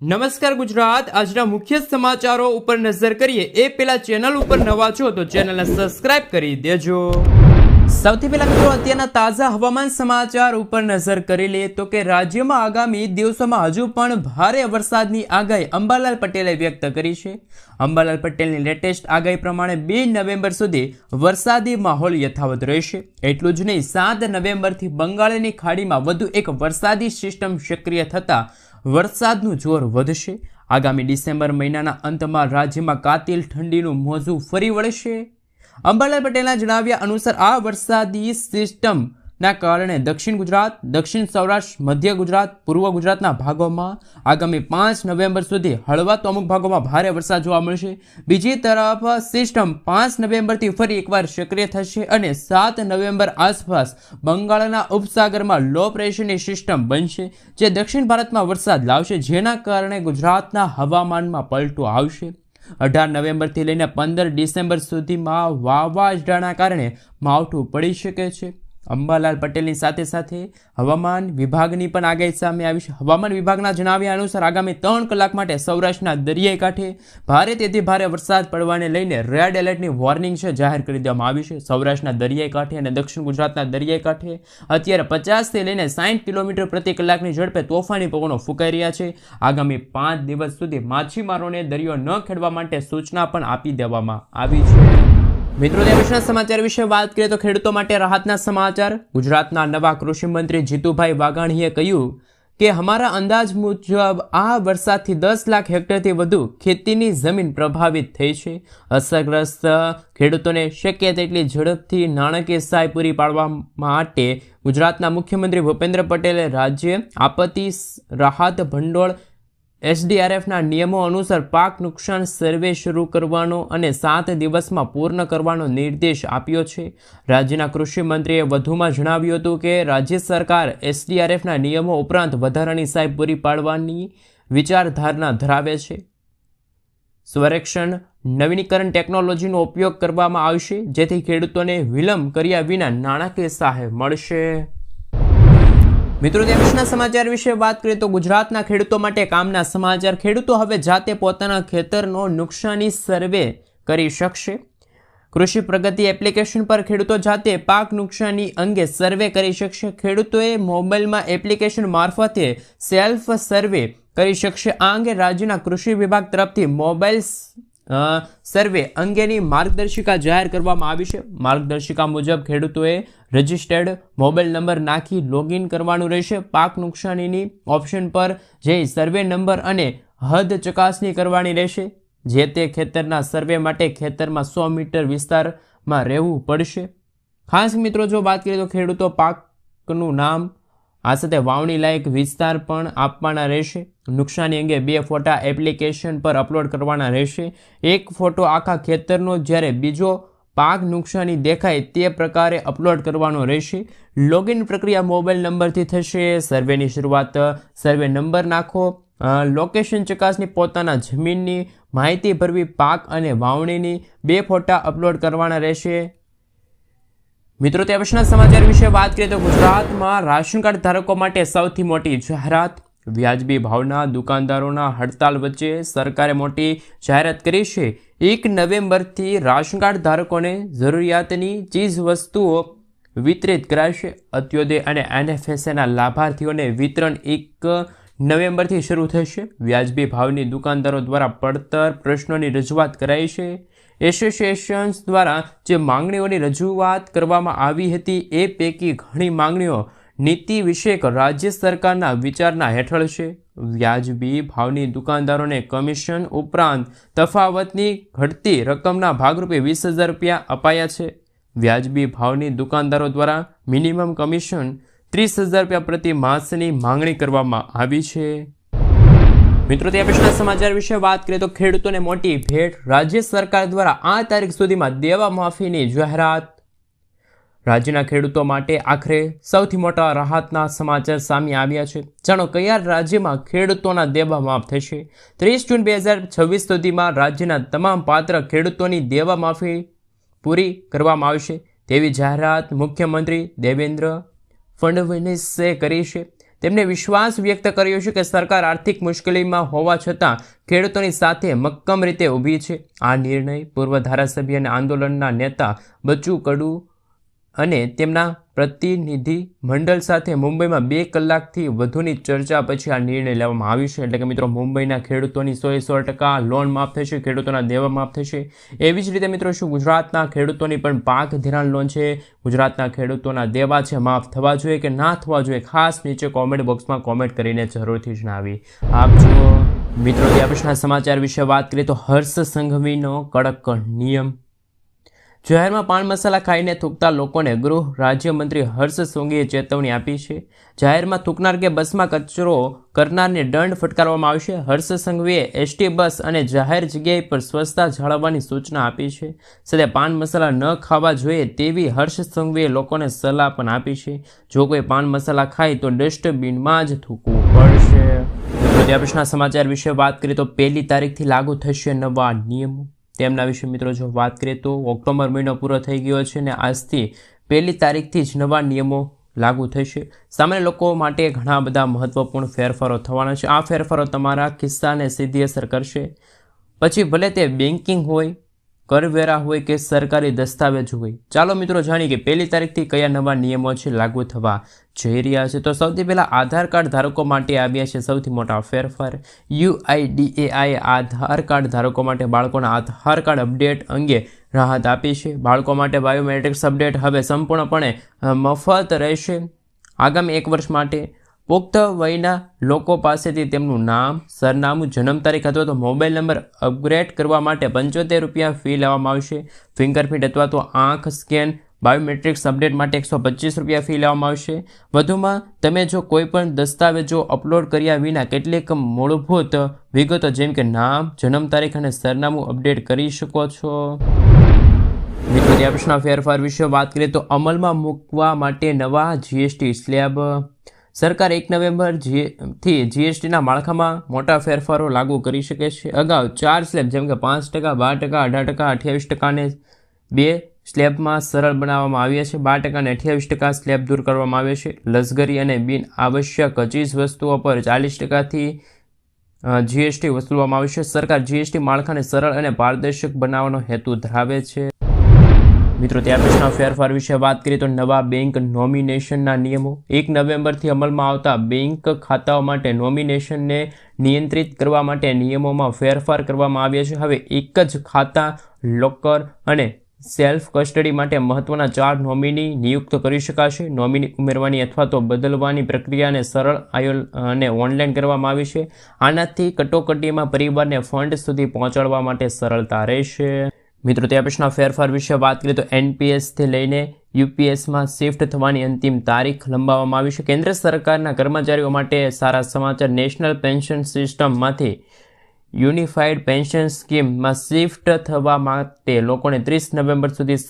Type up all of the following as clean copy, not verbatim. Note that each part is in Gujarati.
નમસ્કાર ગુજરાત, આજના મુખ્ય સમાચારો ઉપર નજર કરીએ એ પહેલા ચેનલ ઉપર નવા છો તો ચેનલને સબસ્ક્રાઇબ કરી દેજો। સૌથી પહેલા મિત્રો અત્યારના તાજા હવામાન સમાચાર ઉપર નજર કરી લઈએ તો કે રાજ્યમાં આગામી દિવસોમાં હજુ પણ ભારે વરસાદની આગાહી અંબાલાલ પટેલે વ્યક્ત કરી છે। અંબાલાલ પટેલની લેટેસ્ટ આગાહી પ્રમાણે 2 નવેમ્બર સુધી વરસાદી માહોલ યથાવત રહેશે। એટલું જ નહીં, 7 નવેમ્બરથી બંગાળની ખાડીમાં વધુ એક વરસાદી સિસ્ટમ સક્રિય થતા વરસાદનું જોર વધશે। આગામી ડિસેમ્બર મહિનાના અંતમાં રાજ્યમાં કાતિલ ઠંડીનું મોજું ફરી વળશે। અંબાલાલ પટેલના જણાવ્યા અનુસાર આ વરસાદી સિસ્ટમના કારણે દક્ષિણ ગુજરાત, દક્ષિણ સૌરાષ્ટ્ર, મધ્ય ગુજરાત, પૂર્વ ગુજરાતના ભાગોમાં આગામી 5 નવેમ્બર સુધી હળવા તો અમુક ભાગોમાં ભારે વરસાદ જોવા મળશે। બીજી તરફ સિસ્ટમ 5 નવેમ્બરથી ફરી એકવાર સક્રિય થશે અને 7 નવેમ્બર આસપાસ બંગાળના ઉપસાગરમાં લો પ્રેશરની સિસ્ટમ બનશે, જે દક્ષિણ ભારતમાં વરસાદ લાવશે, જેના કારણે ગુજરાતના હવામાનમાં પલટો આવશે। 18 નવેમ્બરથી લઈને 15 ડિસેમ્બર સુધીમાં વાવાઝોડાના કારણે માવઠું પડી શકે છે। અંબાલાલ પટેલની સાથે સાથે હવામાન વિભાગની પણ આગાહી સામે આવી છે। હવામાન વિભાગના જણાવ્યા અનુસાર આગામી 3 કલાક માટે સૌરાષ્ટ્રના દરિયાઈ કાંઠે ભારેથી ભારે વરસાદ પડવાને લઈને રેડ એલર્ટની વોર્નિંગ જાહેર કરી દેવામાં આવી છે। સૌરાષ્ટ્રના દરિયાઈ કાંઠે અને દક્ષિણ ગુજરાતના દરિયાઈ કાંઠે અત્યારે 50થી લઈને 60 કિલોમીટર પ્રતિ કલાકની ઝડપે તોફાની પવનો ફૂંકાઈ રહ્યા છે। આગામી 5 દિવસ સુધી માછીમારોને દરિયો ન ખેડવા માટે સૂચના પણ આપી દેવામાં આવી છે। મિત્રો, દેશના સમાચાર વિશે વાત કરીએ તો ખેડૂતો માટે રાહતના સમાચાર। ગુજરાતના નવા કૃષિ મંત્રી જીતુભાઈ વાઘાણીએ કહ્યું કે અમારા અંદાજ મુજબ આ વરસાદથી 10 લાખ હેક્ટરથી વધુ ખેતીની જમીન પ્રભાવિત થઈ છે। અસરગ્રસ્ત ખેડૂતોને શક્ય તેટલી ઝડપથી નાણાકીય સહાય પૂરી પાડવા માટે ગુજરાતના મુખ્યમંત્રી ભૂપેન્દ્ર પટેલે રાજ્ય આપત્તિ રાહત ભંડોળ SDRFના નિયમો અનુસાર પાક નુકસાન સર્વે શરૂ કરવાનો અને 7 દિવસમાં પૂર્ણ કરવાનો નિર્દેશ આપ્યો છે। રાજ્યના કૃષિ મંત્રીએ વધુમાં જણાવ્યું હતું કે રાજ્ય સરકાર SDRFના નિયમો ઉપરાંત વધારાની સહાય પૂરી પાડવાની વિચારધારણા ધરાવે છે। સંરક્ષણ નવીનીકરણ ટેકનોલોજીનો ઉપયોગ કરવામાં આવશે, જેથી ખેડૂતોને વિલંબ કર્યા વિના નાણાકીય સહાય મળશે। મિત્રો, દેશના સમાચાર વિશે વાત કરીએ તો ગુજરાતના ખેડૂતો માટે કામના સમાચાર। ખેડૂતો હવે જાતે પોતાના ખેતરનો નુકસાની સર્વે કરી શકશે। કૃષિ પ્રગતિ એપ્લિકેશન પર ખેડૂતો જાતે પાક નુકસાની અંગે સર્વે કરી શકશે। ખેડૂતોએ મોબાઈલમાં એપ્લિકેશન મારફતે સેલ્ફ સર્વે કરી શકશે। આ અંગે રાજ્યના કૃષિ વિભાગ તરફથી મોબાઈલ સર્વે અંગેની માર્ગદર્શિકા જાહેર કરવામાં આવી છે। માર્ગદર્શિકા મુજબ ખેડૂતોએ રજિસ્ટર્ડ મોબાઈલ નંબર નાખી લોગિન કરવાનું રહેશે। પાક નુકસાનીની ઓપ્શન પર જઈ સર્વે નંબર અને હદ ચકાસણી કરવાની રહેશે। જે તે ખેતરના સર્વે માટે ખેતરમાં 100 મીટર વિસ્તારમાં રહેવું પડશે। ખાસ મિત્રો, જો વાત કરીએ તો ખેડૂતો પાકનું નામ આ સાથે વાવણી લાયક વિસ્તાર પણ આપવાના રહેશે। નુકસાની અંગે 2 ફોટા એપ્લિકેશન પર અપલોડ કરવાના રહેશે। એક ફોટો આખા ખેતરનો, જ્યારે બીજો પાક નુકસાની દેખાય તે પ્રકારે અપલોડ કરવાનો રહેશે। લોગિન પ્રક્રિયા મોબાઈલ નંબરથી થશે। સર્વેની શરૂઆત સર્વે નંબર નાખો, લોકેશન ચકાસણી, પોતાના જમીનની માહિતી ભરવી, પાક અને વાવણીની 2 ફોટા અપલોડ કરવાના રહેશે। મિત્રો, ત્યારના સમાચાર વિશે વાત કરીએ તો ગુજરાતમાં રાશન કાર્ડ ધારકો માટે સૌથી મોટી જાહેરાત। વ્યાજબી ભાવના દુકાનદારોના હડતાલ વચ્ચે સરકારે મોટી જાહેરાત કરી છે। 1 નવેમ્બરથી રાશન કાર્ડ ધારકોને જરૂરિયાતની ચીજ વસ્તુઓ વિતરિત કરાશે। અત્યોદય અને NFSAના લાભાર્થીઓને વિતરણ 1 નવેમ્બરથી શરૂ થશે। વ્યાજબી ભાવની દુકાનદારો દ્વારા પડતર પ્રશ્નોની રજૂઆત કરાઈ છે। એસોસિએશન્સ દ્વારા જે માંગણીઓની રજૂઆત કરવામાં આવી હતી એ પૈકી ઘણી માંગણીઓ નીતિ વિષયક રાજ્ય સરકારના વિચારણા હેઠળ છે। વ્યાજબી ભાવની દુકાનદારોને કમિશન ઉપરાંત તફાવતની ઘટતી રકમના ભાગરૂપે 20,000 રૂપિયા અપાયા છે। વ્યાજબી ભાવની દુકાનદારો દ્વારા મિનિમમ કમિશન 30,000 રૂપિયા પ્રતિ માસની માંગણી કરવામાં આવી છે। મિત્રો, ત્યાં પછીના સમાચાર વિશે વાત કરીએ તો ખેડૂતોને મોટી ભેટ। રાજ્ય સરકાર દ્વારા આ તારીખ સુધીમાં દેવા માફીની જાહેરાત। રાજ્યના ખેડૂતો માટે આખરે સૌથી મોટા રાહતના સમાચાર સામે આવ્યા છે। જાણો કયા રાજ્યમાં ખેડૂતોના દેવા માફ થશે। 30 જૂન 2026 સુધીમાં રાજ્યના તમામ પાત્ર ખેડૂતોની દેવા માફી પૂરી કરવામાં આવશે તેવી જાહેરાત મુખ્યમંત્રી દેવેન્દ્ર ફડણવીસે કરી છે। તેમણે વિશ્વાસ વ્યક્ત કર્યો છે કે સરકાર આર્થિક મુશ્કેલીમાં હોવા છતાં ખેડૂતોની સાથે મક્કમ રીતે ઊભી છે. આ નિર્ણય પૂર્વ ધારાસભ્ય અને આંદોલનના નેતા બચુ કડુ અને તેમના પ્રતિનિધિ મંડળ સાથે મુંબઈમાં 2 કલાકથી વધુની ચર્ચા પછી આ નિર્ણય લેવામાં આવ્યો છે. એટલે કે મિત્રો, મુંબઈના ખેડૂતોની 100% લોન માફ થશે, ખેડૂતોના દેવા માફ થશે. એવી જ રીતે મિત્રો, શું ગુજરાતના ખેડૂતોની પણ પાક ધિરાણ લોન છે, ગુજરાતના ખેડૂતોના દેવા છે, માફ થવા જોઈએ કે ના થવા જોઈએ? ખાસ નીચે કોમેન્ટ બોક્સમાં કોમેન્ટ કરીને જરૂરથી જણાવી આપજો. મિત્રો, ત્યાં પછીના સમાચાર વિશે વાત કરીએ તો હર્ષ સંઘવીનો કડક નિયમ. જાહેરમાં પાન મસાલા ખાઈને થૂકતા લોકોને ગૃહ રાજ્યમંત્રી હર્ષ સંઘવીએ ચેતવણી આપી છે. જાહેરમાં થૂકનાર કે બસમાં કચરો કરનારને દંડ ફટકારવામાં આવશે. હર્ષ સંઘવીએ એસટી બસ અને જાહેર જગ્યાએ પર સ્વચ્છતા જાળવવાની સૂચના આપી છે. સાથે પાન મસાલા ન ખાવા જોઈએ તેવી હર્ષ સંઘવીએ લોકોને સલાહ પણ આપી છે. જો કોઈ પાન મસાલા ખાય તો ડસ્ટબિનમાં જ થૂકવું પડશે. ત્યાર પછીના સમાચાર વિશે વાત કરીએ તો 1લી તારીખથી લાગુ થશે નવા નિયમો. તેમના વિશે મિત્રો જો વાત કરીએ તો ઓક્ટોબર મહિનો પૂરો થઈ ગયો છે અને આજથી 1લી તારીખથી જ નવા નિયમો લાગુ થશે. સામાન્ય લોકો માટે ઘણા બધા મહત્વપૂર્ણ ફેરફારો થવાના છે. આ ફેરફારો તમારા કિસ્સાને સીધી અસર કરશે. પછી ભલે તે બેન્કિંગ હોય, કરવેરા હોય કે સરકારી દસ્તાવેજ હોય. ચાલો મિત્રો જાણીએ કે 1લી તારીખથી કયા નવા નિયમો છે લાગુ થવા જઈ રહ્યા છે. તો સૌથી પહેલાં આધાર કાર્ડ ધારકો માટે આવ્યા છે સૌથી મોટા ફેરફાર. UIDAI આધાર કાર્ડ ધારકો માટે બાળકોના આધાર કાર્ડ અપડેટ અંગે રાહત આપી છે. બાળકો માટે બાયોમેટ્રિક્સ અપડેટ હવે સંપૂર્ણપણે મફત રહેશે. આગામી 1 વર્ષ માટે પુખ્ત વયના લોકો પાસેથી તેમનું નામ, સરનામું, જન્મ તારીખ અથવા તો મોબાઈલ નંબર અપગ્રેડ કરવા માટે ₹75 ફી લેવામાં આવશે. ફિંગરપ્રિન્ટ અથવા તો આંખ સ્કેન બાયોમેટ્રિક્સ અપડેટ માટે ₹125 ફી લેવામાં આવશે. વધુમાં તમે જો કોઈપણ દસ્તાવેજો અપલોડ કર્યા વિના કેટલીક મૂળભૂત વિગતો જેમ કે નામ, જન્મ તારીખ અને સરનામું અપડેટ કરી શકો છો. મિત્રો, ત્યાં પછીના ફેરફાર વિશે વાત કરીએ તો અમલમાં મૂકવા માટે નવા GST સ્લેબ. સરકાર 1 નવેમ્બરથી GSTના માળખામાં મોટા ફેરફારો લાગુ કરી શકે છે. અગાઉ 4 સ્લેબ જેમ કે 5%, 12%, 18%, 28%ને 2 સ્લેબમાં સરળ બનાવવામાં આવ્યા છે. 12% અને 28% સ્લેબ દૂર કરવામાં આવ્યા છે. લશ્કરી અને બિન આવશ્યક ચીજ વસ્તુઓ પર 40%થી GST વસૂલવામાં આવશે. સરકાર GST માળખાને સરળ અને પારદર્શક બનાવવાનો હેતુ ધરાવે છે. મિત્રો, ત્યાર પછીના ફેરફાર વિશે વાત કરીએ તો નવા બેંક નોમિનેશનના નિયમો. 1 નવેમ્બરથી અમલમાં આવતા બેંક ખાતાઓ માટે નોમિનેશનને નિયંત્રિત કરવા માટે નિયમોમાં ફેરફાર કરવામાં આવ્યા છે. હવે એક જ ખાતા, લોકર અને સેલ્ફ કસ્ટડી માટે મહત્વના 4 નોમિની નિયુક્ત કરી શકાશે. નોમિની ઉમેરવાની અથવા તો બદલવાની પ્રક્રિયાને સરળ અને ઓનલાઈન કરવામાં આવી છે. આનાથી કટોકટીમાં પરિવારને ફંડ સુધી પહોંચાડવા માટે સરળતા રહેશે. મિત્રો, ત્યાં પછીના ફેરફાર વિશે વાત કરીએ તો NPSથી લઈને UPSમાં શિફ્ટ થવાની અંતિમ તારીખ લંબાવવામાં આવી છે. કેન્દ્ર સરકારના કર્મચારીઓ માટે સારા સમાચાર. નેશનલ પેન્શન સિસ્ટમમાંથી યુનિફાઈડ પેન્શન સ્કીમમાં શિફ્ટ થવા માટે લોકોને 30 નવેમ્બર સુધી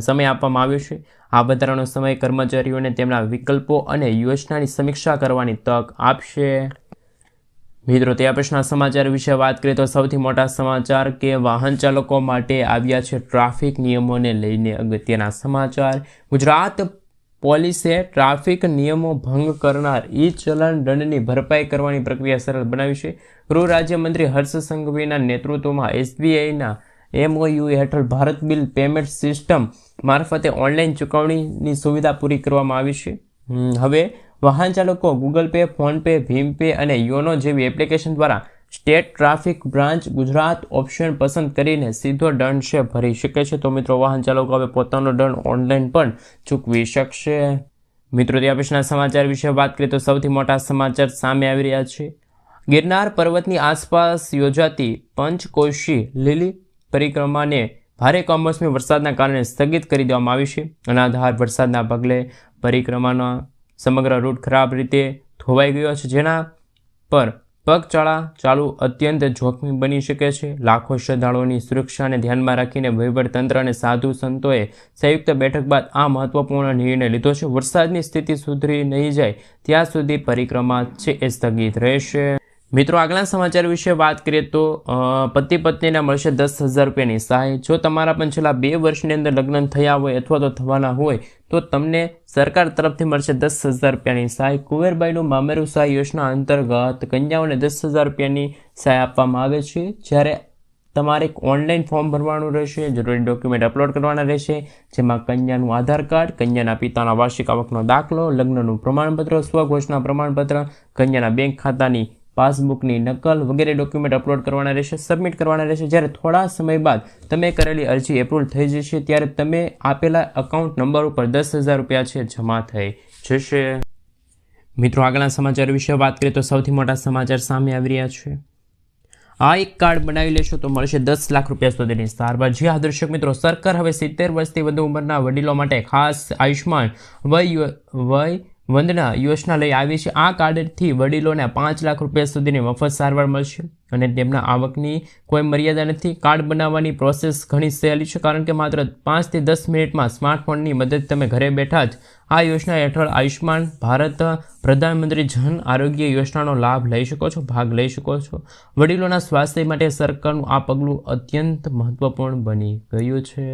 સમય આપવામાં આવ્યો છે. આ વધારાનો સમય કર્મચારીઓને તેમના વિકલ્પો અને યોજનાની સમીક્ષા કરવાની તક આપશે. મિત્રો, ત્યાં પછીના સમાચાર વિશે વાત કરીએ તો સૌથી મોટા સમાચાર કે વાહન ચાલકો માટે આવ્યા છે ટ્રાફિક નિયમોને લઈને અગત્યના સમાચાર. ગુજરાત પોલીસે ટ્રાફિક નિયમો ભંગ કરનાર ચલણ દંડની ભરપાઈ કરવાની પ્રક્રિયા સરળ બનાવી છે. ગૃહ રાજ્યમંત્રી હર્ષ સંઘવીના નેતૃત્વમાં SBIના MOU હેઠળ ભારત બિલ પેમેન્ટ સિસ્ટમ મારફતે ઓનલાઈન ચૂકવણીની સુવિધા પૂરી કરવામાં આવી છે. હવે વાહન ચાલકો ગૂગલ પે, ફોન પે, ભીમ પે અને યોનો જેવી એપ્લિકેશન દ્વારા state traffic branch Gujarat option પસંદ કરીને સીધો દંડ છે ભરી શકે છે. તો મિત્રો, વાહન ચાલકો હવે પોતાનો દંડ ઓનલાઈન પણ ચૂકવી શકશે. મિત્રો, ત્યાં પછીના સમાચાર વિશે વાત કરીએ તો સૌથી મોટા સમાચાર સામે આવી રહ્યા છે. ગિરનાર પર્વતની આસપાસ યોજાતી પંચકોશી લીલી પરિક્રમાને ભારે કમોસમી વરસાદના કારણે સ્થગિત કરી દેવામાં આવી છે. અનાધાર વરસાદના પગલે પરિક્રમાનો સમગ્ર રૂટ ખરાબ રીતે ધોવાઈ ગયો છે, જેના પર પગચાળા ચાલુ અત્યંત જોખમી બની શકે છે. લાખો શ્રદ્ધાળુઓની સુરક્ષાને ધ્યાનમાં રાખીને વહીવટતંત્ર અને સાધુ સંતોએ સંયુક્ત બેઠક બાદ આ મહત્વપૂર્ણ નિર્ણય લીધો છે. વરસાદની સ્થિતિ સુધરી નહીં જાય ત્યાં સુધી પરિક્રમા છે એ સ્થગિત રહેશે. મિત્રો આગળના સમાચાર વિશે વાત કરીએ તો પતિ પત્નીને મળશે 10,000 રૂપિયાની સહાય. જો તમારા પણ છેલ્લા 2 વર્ષની અંદર લગ્ન થયા હોય અથવા તો થવાના હોય તો તમને સરકાર તરફથી મળશે 10,000 રૂપિયાની સહાય. કુંવરબાઈનું મામેરું સહાય યોજના અંતર્ગત કન્યાઓને 10,000 રૂપિયાની સહાય આપવામાં આવે છે. જ્યારે તમારે એક ઓનલાઈન ફોર્મ ભરવાનું રહેશે, જરૂરી ડોક્યુમેન્ટ અપલોડ કરવાના રહેશે, જેમાં કન્યાનું આધાર કાર્ડ, કન્યાના પિતાના વાર્ષિક આવકનો દાખલો, લગ્નનું પ્રમાણપત્ર, સ્વઘોષણા પ્રમાણપત્ર, કન્યાના બેંક ખાતાની પાસબુકની નકલ વગેરે ડોક્યુમેન્ટ અપલોડ કરવાના રહેશે, સબમિટ કરવાના રહેશે. જ્યારે થોડા સમય બાદ તમે કરેલી અરજી એપ્રુવ થઈ જશે ત્યારે તમે આપેલા એકાઉન્ટ નંબર ઉપર 10,000 રૂપિયા છે જમા થઈ જશે. મિત્રો આગળના સમાચાર વિશે વાત કરીએ તો સૌથી મોટા સમાચાર સામે આવી રહ્યા છે. આ એક કાર્ડ બનાવી લેશો તો મળશે 10 લાખ રૂપિયા સુધીની સારવાર. જી હા દર્શક મિત્રો, સરકાર હવે 70 વર્ષથી વધુ ઉંમરના વડીલો માટે ખાસ આયુષ્માન વય વંદના યોજના લઈ આવી છે. આ કાર્ડથી વડીલોને 5 લાખ રૂપિયા સુધીની મફત સારવાર મળશે અને તેમના આવકની કોઈ મર્યાદા નથી. કાર્ડ બનાવવાની પ્રોસેસ ઘણી સહેલી છે, કારણ કે માત્ર 5 થી 10 મિનિટમાં સ્માર્ટફોનની મદદ તમે ઘરે બેઠા જ આ યોજના હેઠળ આયુષ્માન ભારત પ્રધાનમંત્રી જન આરોગ્ય યોજનાનો લાભ લઈ શકો છો, ભાગ લઈ શકો છો. વડીલોના સ્વાસ્થ્ય માટે સરકારનું આ પગલું અત્યંત મહત્વપૂર્ણ બની ગયું છે.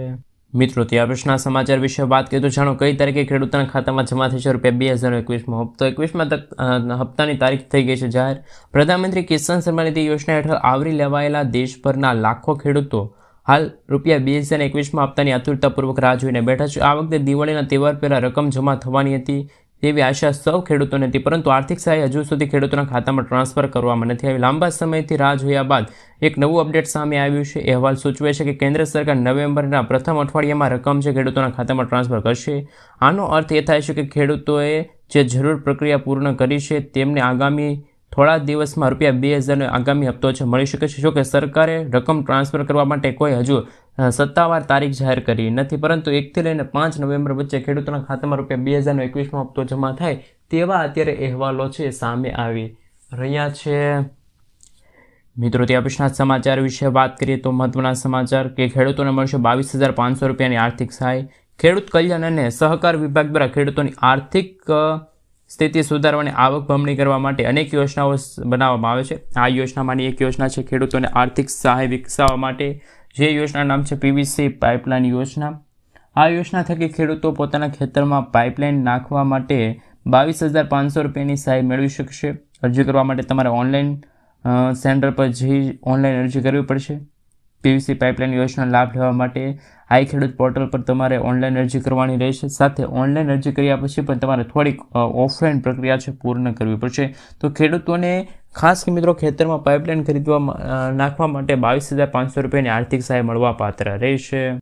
મિત્રો ત્યાર પછીના સમાચાર વિશે વાત કરીએ તો જાણો કઈ તારીખે ખેડૂતોના ખાતામાં જમા થશે રૂપિયા 2021માં. હપ્તો 21માં હપ્તાની તારીખ થઈ ગઈ છે જાહેર. પ્રધાનમંત્રી કિસાન સન્માન નિધિ યોજના હેઠળ આવરી લેવાયેલા દેશભરના લાખો ખેડૂતો હાલ રૂપિયા 2021માં હપ્તાની આતુરતાપૂર્વક રાહ જોઈને બેઠા છે. આ વખતે દિવાળીના તહેવાર પહેલાં રકમ જમા થવાની હતી તેવી આશા સૌ ખેડૂતોને હતી, પરંતુ આર્થિક સહાય હજુ સુધી ખેડૂતોના ખાતામાં ટ્રાન્સફર કરવામાં નથી આવી. લાંબા સમયથી રાહ જોયા બાદ એક નવું અપડેટ સામે આવ્યું છે. અહેવાલ સૂચવે છે કે કેન્દ્ર સરકાર નવેમ્બરના પ્રથમ અઠવાડિયામાં રકમ છે ખેડૂતોના ખાતામાં ટ્રાન્સફર કરશે. આનો અર્થ એ થાય છે કે ખેડૂતોએ જે જરૂર પ્રક્રિયા પૂર્ણ કરી છે તેમને આગામી થોડા દિવસમાં રૂપિયા 2,000નો આગામી હપ્તો છે મળી શકે છે. જોકે સરકારે રકમ ટ્રાન્સફર કરવા માટે કોઈ હજુ સત્તાવાર તારીખ જાહેર કરી નથી, પરંતુ 1 થી લઈને 5 નવેમ્બર વચ્ચે ખેડૂતોના ખાતામાં રૂપિયા 2021માં હપ્તો જમા થાય તેવા અત્યારે અહેવાલો છે સામે આવી રહ્યા છે. મિત્રો ત્યાર પછીના સમાચાર વિશે વાત કરીએ તો મહત્વના સમાચાર કે ખેડૂતોને મળશે 22,500 રૂપિયાની આર્થિક સહાય. ખેડૂત કલ્યાણ અને સહકાર વિભાગ દ્વારા ખેડૂતોની આર્થિક સ્થિતિ સુધારવાની આવક બમણી કરવા માટે અનેક યોજનાઓ બનાવવામાં આવે છે. આ યોજનામાંની એક યોજના છે ખેડૂતોને આર્થિક સહાય વિકસાવવા માટે, જે યોજનાનું નામ છે પીવીસી પાઇપલાઇન યોજના. આ યોજના થકી ખેડૂતો પોતાના ખેતરમાં પાઇપલાઇન નાખવા માટે 22,500 રૂપિયાની સહાય મેળવી શકશે. અરજી કરવા માટે તમારે ઓનલાઈન સેન્ટર પર જઈ ઓનલાઈન અરજી કરવી પડશે. પીવીસી પાઇપલાઇન યોજના લાભ લેવા માટે આઈ ખેડૂત પોર્ટલ પર તમારે ઓનલાઈન અરજી કરવાની રહેશે. સાથે ઓનલાઈન અરજી કર્યા પછી પણ તમારે થોડીક ઓફલાઈન પ્રક્રિયા છે પૂર્ણ કરવી પડશે. તો ખેડૂતોને ખાસ મિત્રો ખેતરમાં પાઇપલાઇન નાખવા માટે 22,500 રૂપિયાની આર્થિક સહાય મળવા પાત્ર રહેશે.